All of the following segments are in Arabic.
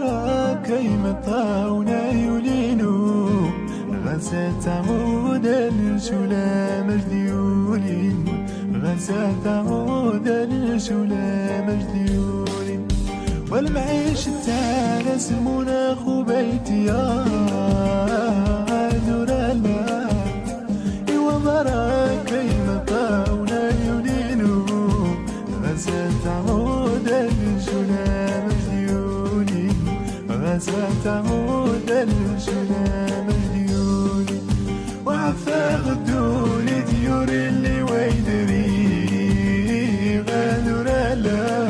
وبرا كيما طاونا يولينو غزات عمود الشولا مجديولين غزات عمود الشولا مجديولين والمعيش التالس المناخ بيتي يا نور الله وبرا كيما طاونا يولينو غزات عمود الشولا مجديولين غزات عمود الشولا مجديولين وعفا غدولي ديور اللي ويدري غادر لا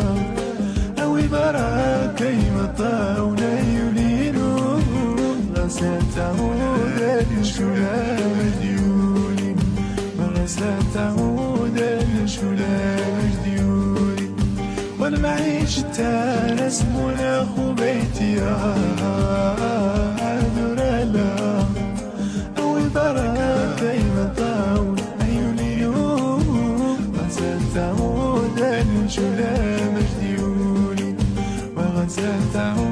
اوي برا كيما طاونا يولينو غزات عمود الشولا مجديولين غزات عمود الشولا مجديولين والمعيش التالس مناخ بيتي يا نور الله اوي برا كيما طاول عيونيو غزات عمود الشولا مجديولين وغزات عمود